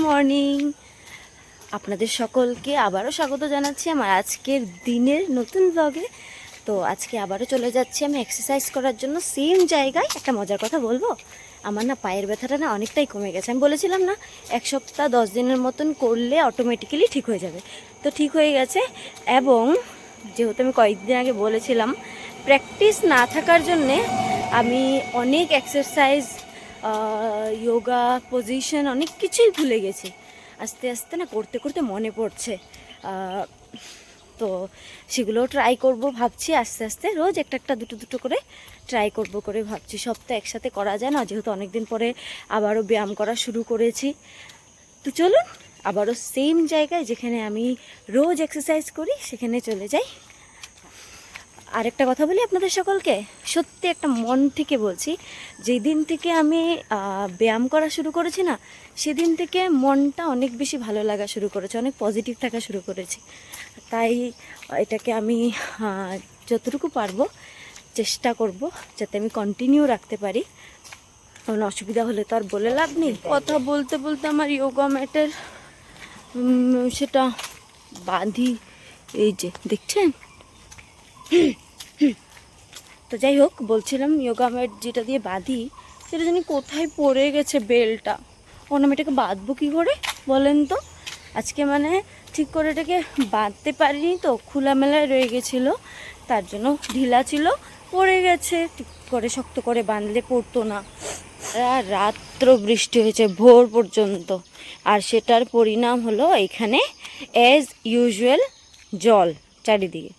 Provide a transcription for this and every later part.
Morning, আপনাদের সকলকে আবারও স্বাগত জানাচ্ছি আমার আজকের দিনের নতুন ব্লগে। তো আজকে আবারও চলে যাচ্ছি আমি এক্সারসাইজ করার জন্য সেম জায়গায়। একটা মজার কথা বলবো, আমার না পায়ের ব্যথাটা না অনেকটাই কমে গেছে। আমি বলেছিলাম না 1 সপ্তাহ 10 দিনের মতন করলে অটোমেটিক্যালি ঠিক হয়ে যাবে, তো ঠিক হয়ে গেছে। এবং যেহেতু আমি কয়েকদিন আগে বলেছিলাম, প্র্যাকটিস না থাকার জন্যে আমি অনেক এক্সারসাইজ, যোগা পজিশন অনেক কিছুই ভুলে গেছি। আস্তে আস্তে না করতে করতে মনে পড়ছে, তো সেগুলোও ট্রাই করব ভাবছি। আস্তে আস্তে রোজ একটা একটা দুটো করে ট্রাই করব করে ভাবছি। সব তো একসাথে করা যায় না, যেহেতু অনেক দিন পরে আবারও ব্যায়াম করা শুরু করেছি। তো চলুন আবারও সেম জায়গায় যেখানে আমি রোজ এক্সারসাইজ করি সেখানে চলে যাই। আরেকটা কথা বলি আপনাদের সকলকে, সত্যি একটা মন থেকে বলছি, যেদিন থেকে আমি ব্যায়াম করা শুরু করেছি না, সেদিন থেকে মনটা অনেক বেশি ভালো লাগা শুরু করেছে, অনেক পজিটিভ থাকা শুরু করেছি। তাই এটাকে আমি যতটুকু পারবো চেষ্টা করব যাতে আমি কন্টিনিউ রাখতে পারি। কারণ অসুবিধা হলে তো আর বলে লাভ নেই। কথা বলতে বলতে আমার যোগা ম্যাটের সেটা বাঁধি, এই যে দেখছেন। তো যাই হোক, বলছিলাম যোগা ম্যাট যেটা দিয়ে বাঁধি সেটা জানি কোথায় পড়ে গেছে বেলটা। আমি এটাকে বাঁধবো কী করে বলেন তো? আজকে মানে ঠিক করে এটাকে বাঁধতে পারিনি, তো খোলামেলায় রয়ে গেছিলো, তার জন্য ঢিলা ছিল, পড়ে গেছে। ঠিক করে শক্ত করে বাঁধলে পড়তো না। রাত্র বৃষ্টি হয়েছে ভোর পর্যন্ত, আর সেটার পরিণাম হলো এখানে অ্যাজ ইউজুয়াল জল চারিদিকে।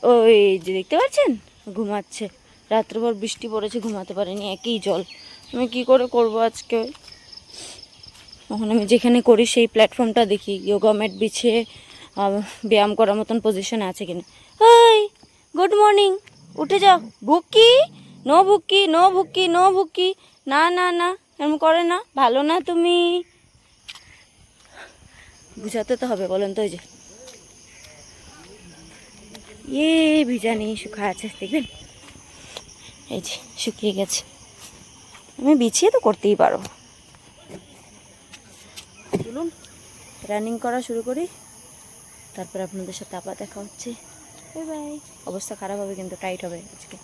ওই যে দেখতে পাচ্ছেন, ঘুমাচ্ছে। রাত্রভর বৃষ্টি পড়েছে, ঘুমাতে পারেনি, একই জল। আমি কি করে করবো আজকে? তখন আমি যেখানে করি সেই প্ল্যাটফর্মটা দেখি যোগা ম্যাট বিছিয়ে ব্যায়াম করার মতন পজিশনে আছে কিনা। ওই গুড মর্নিং, উঠে যাও। ভুকি নো ভুকি নো ভুকি নো ভুকি, না না না, এরকম করে না, ভালো না। তুমি বুঝাতে তো হবে, বলেন তো। ওই যে ভিজা নেই, শুকা আছে, দেখবেন এই যে শুকিয়ে গেছে। আমি বিছিয়ে তো করতেই পারো। চলুন রানিং করা শুরু করি, তারপর আপনাদের সাথে আবার দেখা হচ্ছে। Bye bye. অবস্থা খারাপ হবে কিন্তু, টাইট হবে আজকে।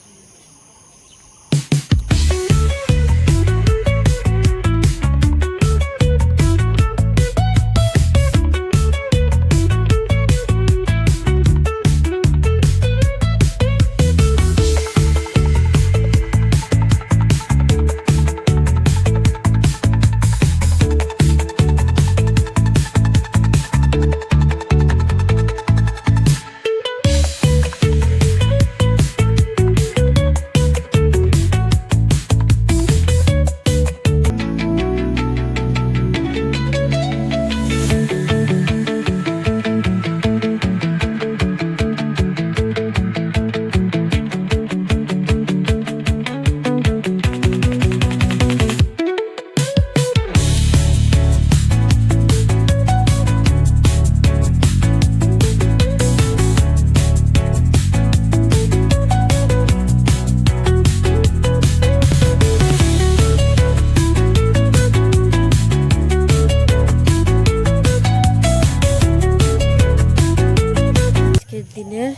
দিনের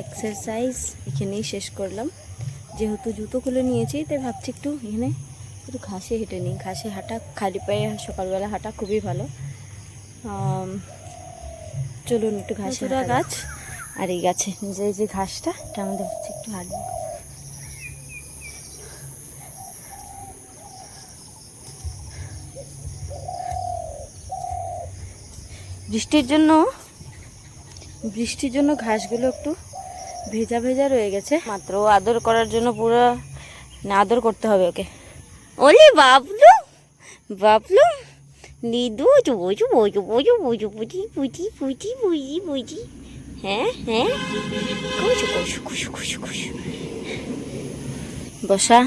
এক্সারসাইজ এখানেই শেষ করলাম। যেহেতু জুতো খুলে নিয়েছি, তাই ভাবছি একটু এখানে একটু ঘাসে হেঁটে নিই। ঘাসে হাঁটা, খালি পায়ে সকালবেলা হাঁটা খুবই ভালো। চলুন একটু ঘাসে গাছ, আর এই গাছে নিজে যে ঘাসটা, এটা আমাদের হচ্ছে একটু হাঁটবো। বৃষ্টির জন্য ঘাসগুলো একটু ভেজা ভেজা রয়ে গেছে। মাত্র আদর করার জন্য পুরো না আদর করতে হবে ওকে। ওলে বাবলু বাবলু লিদু বুঝু বুঝু বুঝু বুঝু বুঝি বুঝি বুঝি বুঝি বুঝি, হ্যাঁ হ্যাঁ, খুশু খুশু খুশু খুশু খুশু। বসা,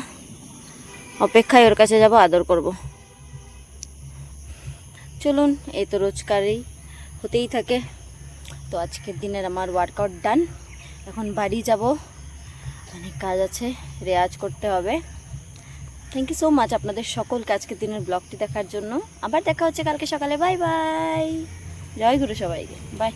অপেক্ষায় ওর কাছে যাব, আদর করব। চলুন, এই তো রোজকারই হতেই থাকে। তো আজকের দিনের আমার ওয়ার্কআউট ডান। এখন বাড়ি যাব, অনেক কাজ আছে, রেয়াজ করতে হবে। থ্যাংক ইউ সো মাচ আপনাদের সকলকে আজকের দিনের ব্লগটি দেখার জন্য। আবার দেখা হচ্ছে কালকে সকালে। বাই বাই, জয় গুরু সবাইকে, বাই।